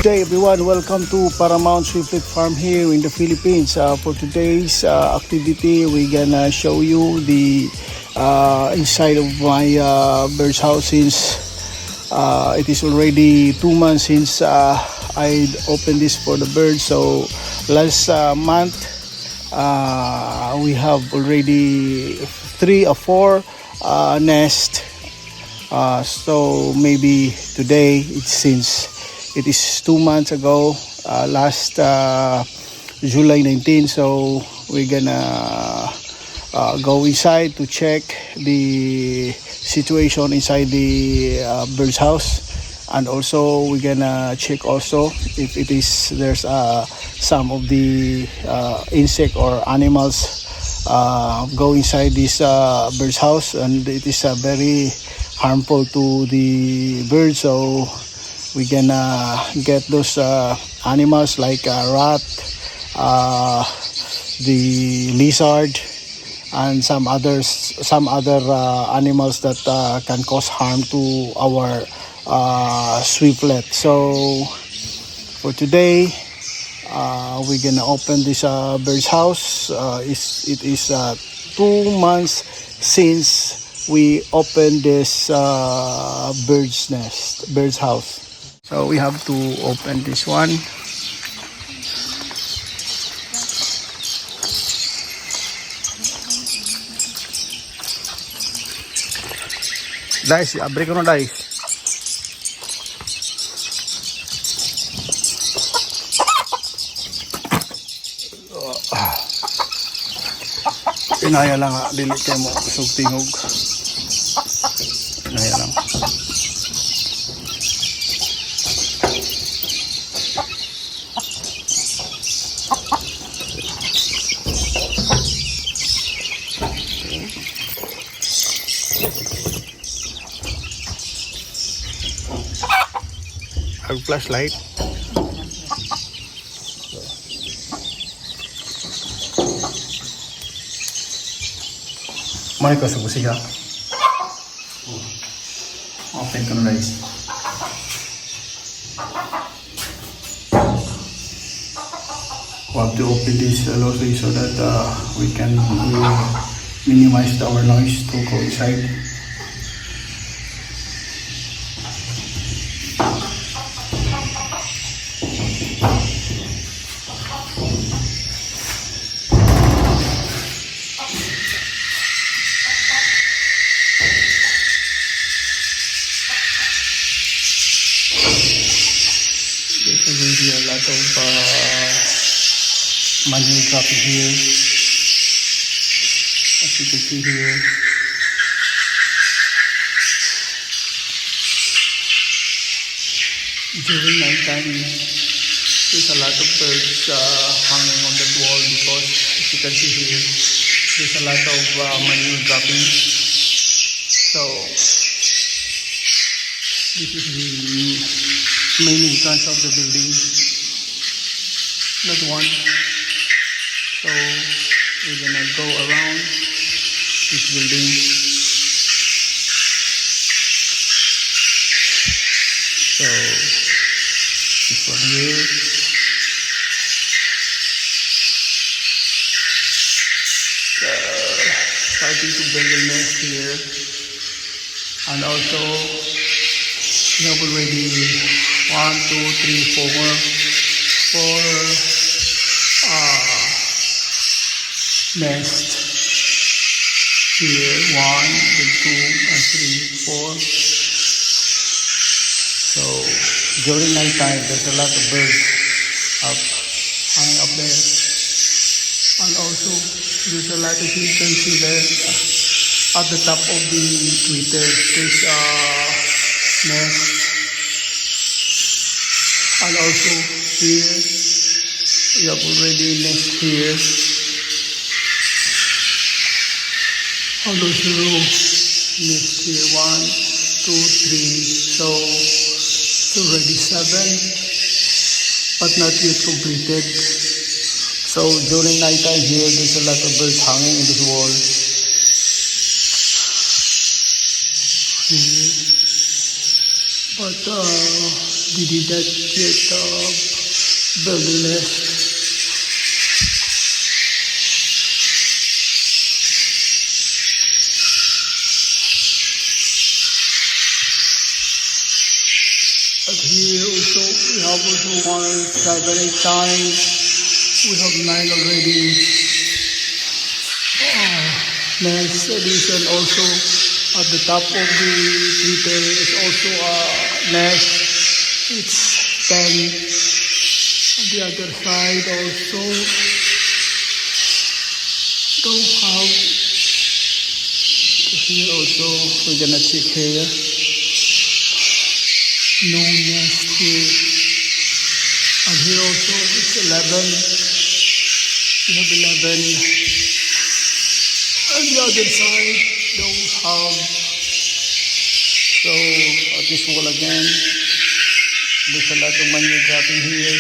Good day everyone, welcome to Paramount Swiftlet Farm here in the Philippines. For today's activity, we're gonna show you the inside of my bird's house since it is already 2 months since I opened this for the birds. So last month we have already 3 or 4 nests. So maybe today since it is 2 months ago, last July 19. So we're gonna go inside to check the situation inside the bird's house, and also we're gonna check also if it is there's some of the insect or animals go inside this bird's house, and it is very harmful to the birds. So we're gonna get those animals like rat, the lizard, and some other animals that can cause harm to our swiftlet. So for today, we're gonna open this bird's house. It is 2 months since we opened this bird's house. So we have to open this one. Guys, abre ko na guys. Inaya lang dili kay mo kusog tingog. Inaya lang. Flashlight. Mari ko subuh siya. Open ko na guys. We have to open this closely so that we can minimize our noise to go inside. There's already a lot of manure dropping here, as you can see here. During night time, there's a lot of birds hanging on that wall because, as you can see here, there's a lot of manure dropping. So this is the main entrance of the building, that one. So we're gonna go around this building. So this one here, starting to build a nest here, and also we have already 1, 2, 3, 4 nest here. 1, then 2, and 3, 4. So during night time, there's a lot of birds hanging up there, and also there's a lot of, you can see there at the top of the Twitter, there's nest. And also here, we have already nest here. And also nest here, 1, 2, 3. So it's already 7, but not yet completed. So during night time here, there's a lot of birds hanging in this wall. Here. But they did not yet build a nest. And here also we have also 1, 7, 8 times. We have 9 already. Nest addition also at the top of the Twitter is also a nest. It's 10. On the other side also don't have. So here also we're gonna check here. No nest here. And here also it's 11. We have 11. And the other side don't have. So at this wall again, there's a lot of manure dropping here.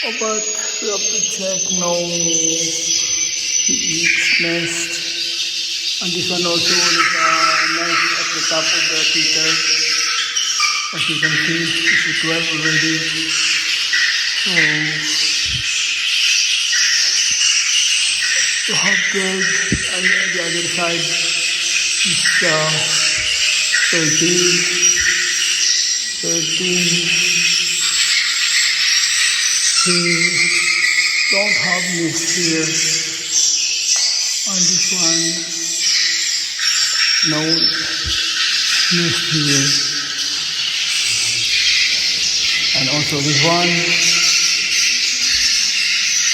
Oh, but we have to check no nest. And this one also is a nest at the top of the Twitter. As you can see, it's 12 already. So you have 12, and the other side is 13. 13. Here, don't have nest here. On this one, no nest here. And also this one,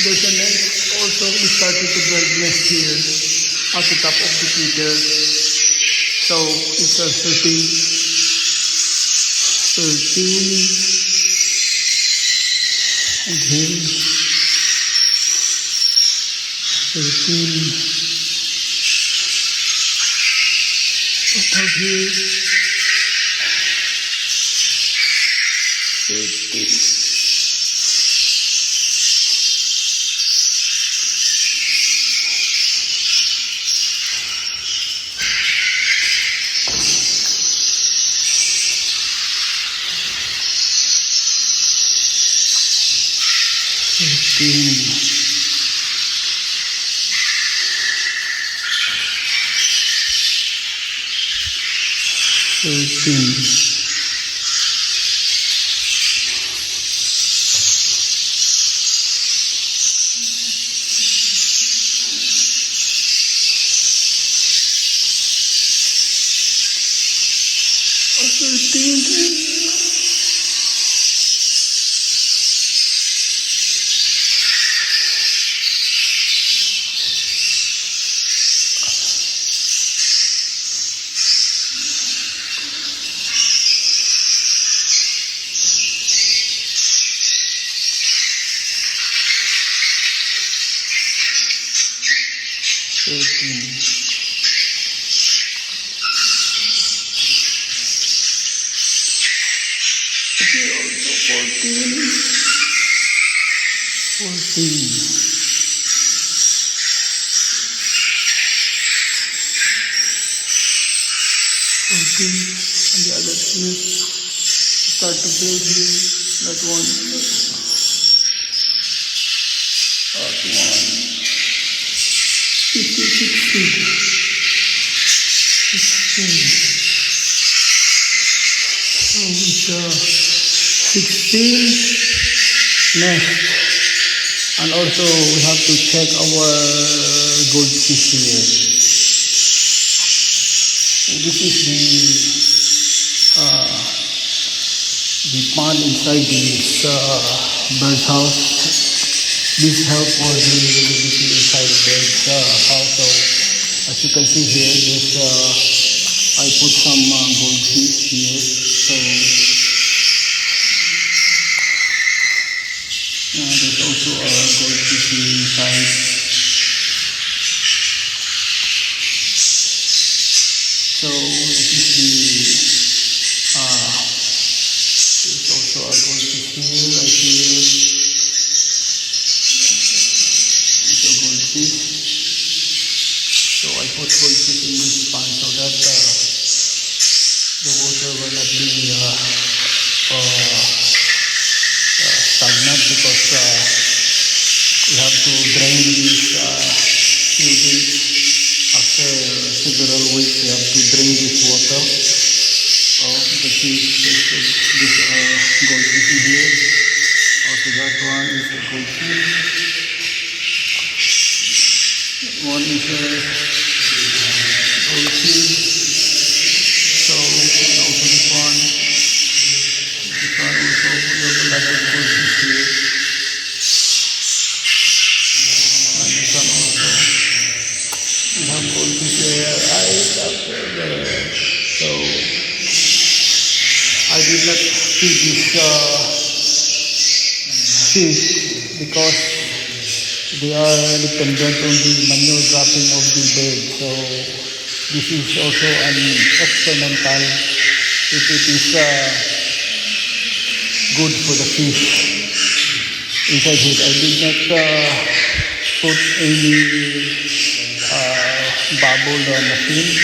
there's a nest. Also, we started to build nest here at the top of the Twitter. So it's a 13. 13. And here, 13. What have here? 13. Here also 14. 14. 14. And the other here. Start to build here. That one. That one. 15, 16. 16. So it's 16 nest. And also we have to check our goldfish here. This is the pond inside this bird's house. This helps for the humidity inside the bird's house. So as you can see here, there's I put some goldfish here. So there's also a goldfish inside. So this is there's also a goldfish here, right here. It's a goldfish. So I put goldfish in this pond so that the water will not be several weeks we have to drain this water. Oh, the fish, this goldfish in here. Also that one is the goldfish. One is goldfish. So also this one. This one also we have a lot of goldfish here. And this one also. We have goldfish there, right up there. So I did not feed this fish because they are dependent on the manure dropping of the bird. So this is also an experimental if it is good for the fish inside it. I did not put any bubble machine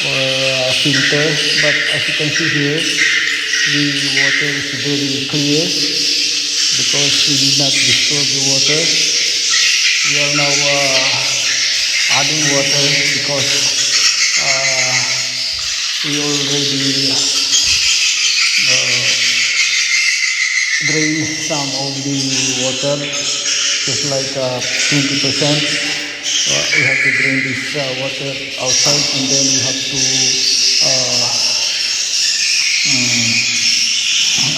or filter, but as you can see here, the water is very clear because we did not disturb the water. We are now adding water because we already drain some of the water, just like 20%. We have to drain this water outside, and then we have to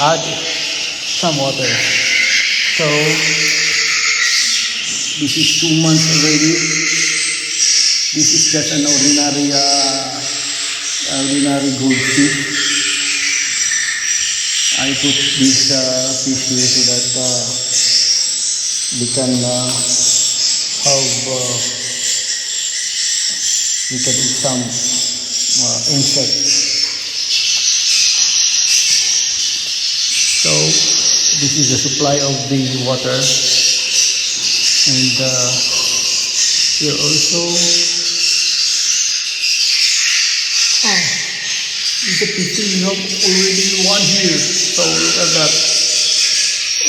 add some water. So this is 2 months already. This is just an ordinary goldfish. I put this fish here so that we can we can eat some insects. So this is the supply of the water, and here also it's a pity we have already one here. So look at that.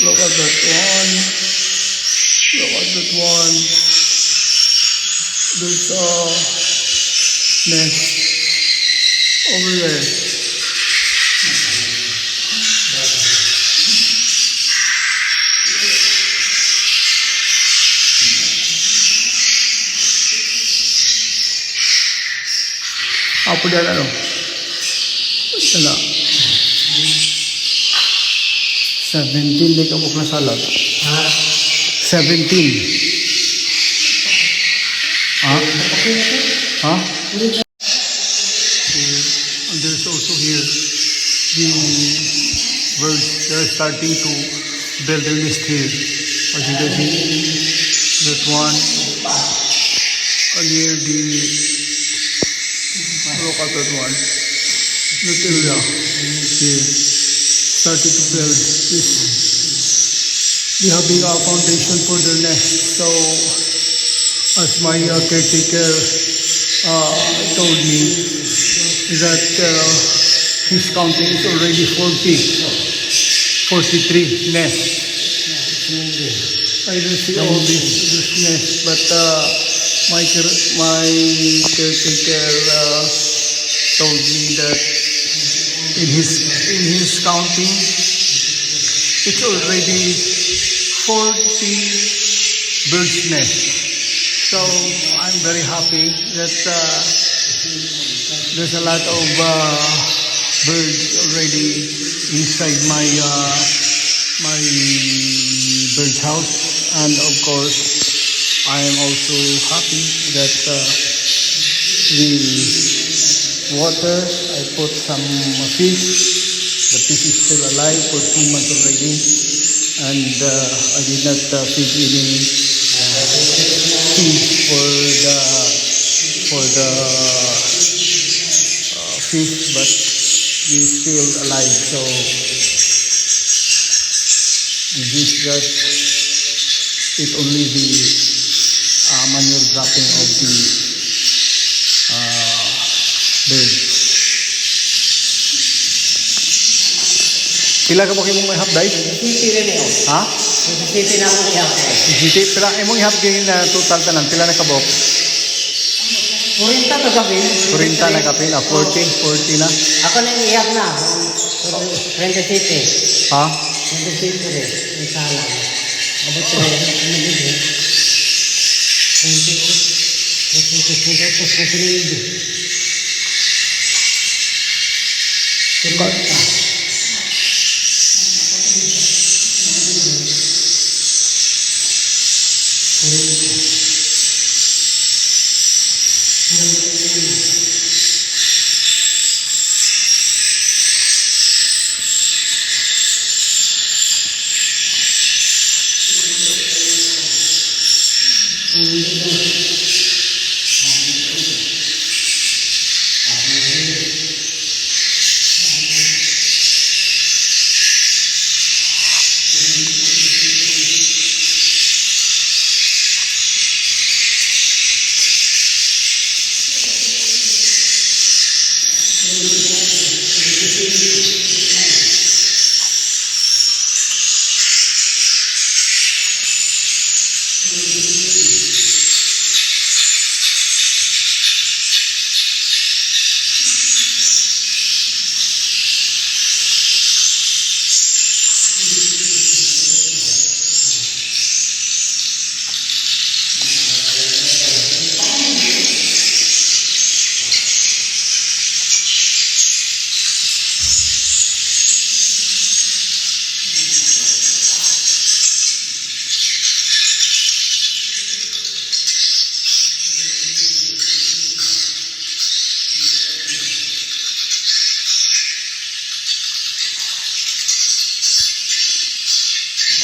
Look at that one. Look at that one. There's a nest over there. Apa dia ano? Sana. 17 di kabuk na salad. 17. Huh? Huh? And there's also here the birds. They're starting to build their nest here. As you can see, that one near the look at that one. Look at that here. Started to build this. They have a foundation for their nest. So as my caretaker told me that his counting is already 43 nests. I don't see all this nests, but my caretaker told me that in his counting it's already 40 birds' nests. So I'm very happy that there's a lot of birds already inside my bird's house, and of course I am also happy that the water I put some fish. The fish is still alive for 2 months already, and I did not feed any feed for the fish, but he's still alive. So this is just it only the manure dropping of the birds. Pila ka mo kay mong ihap dai? Ha? Pila imong ihap kay na total tanan pila na kabok? Kurinta to gabi. 40 na kapin, 40 na. Ako na iiyak na. 27. Ha? 27 rin. Ang sala. Abot ko rin. Ano din? 28.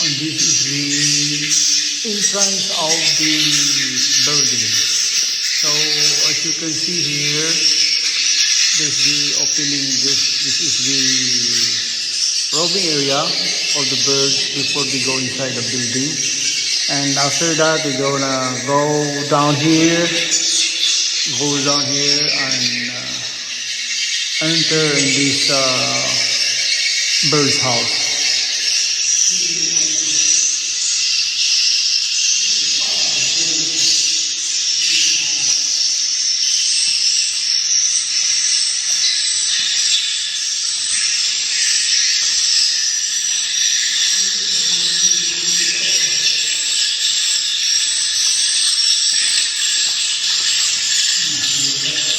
And this is the entrance of the building. So as you can see here, there's the opening. This is the roaming area of the birds before they go inside the building. And after that, they're gonna go down here, and enter in this bird's house.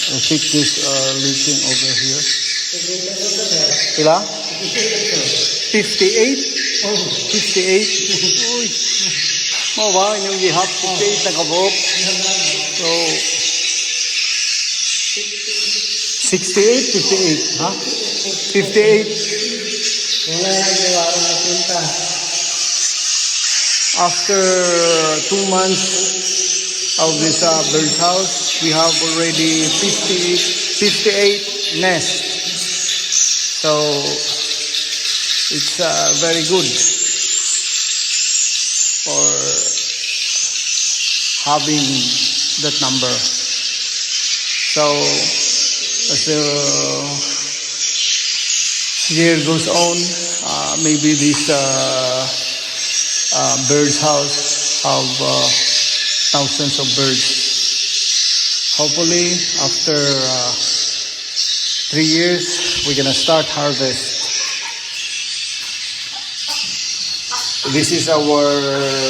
I think this leaking over here. Ila? 58? 58? Uy. Mo ba? Inyong gihap 58 na kabok. So, 68? 58? Ha? 58? Wala na gawaran na punta. After 2 months of this bird's house, we have already 58 nests. So it's very good for having that number. So as the year goes on, maybe this bird's house have thousands of birds. Hopefully, after 3 years, we're gonna start harvest. This is our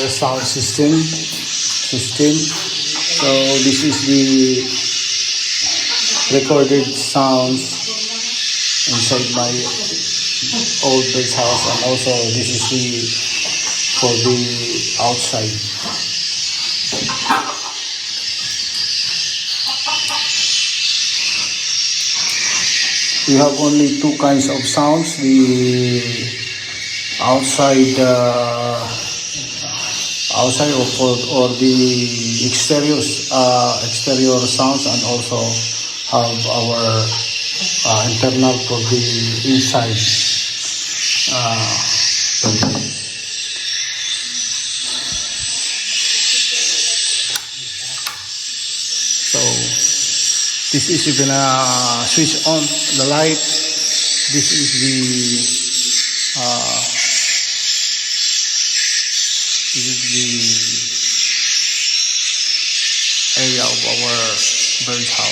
sound system. So this is the recorded sounds inside my old bird's house, and also this is the for the outside. We have only 2 kinds of sounds: the outside or the exterior sounds, and also have our internal for the inside. So this is, you're gonna switch on the light. This is the area of our bird's house.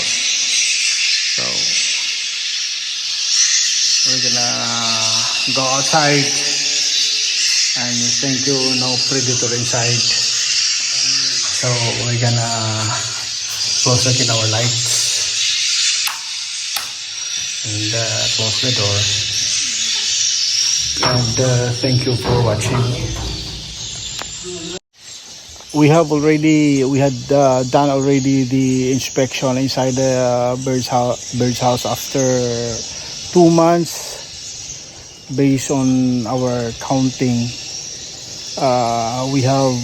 go outside. And thank you, no predator inside. So we're gonna close again our lights and close the door. And thank you for watching. We had done already the inspection inside the bird's house after 2 months. Based on our counting, we have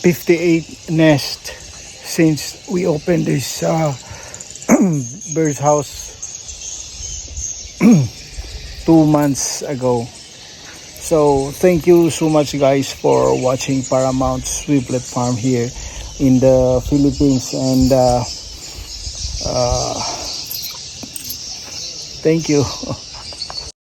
58 nests since we opened this bird's house 2 months ago. So thank you so much guys for watching Paramount Swiftlet Farm here in the Philippines, and thank you.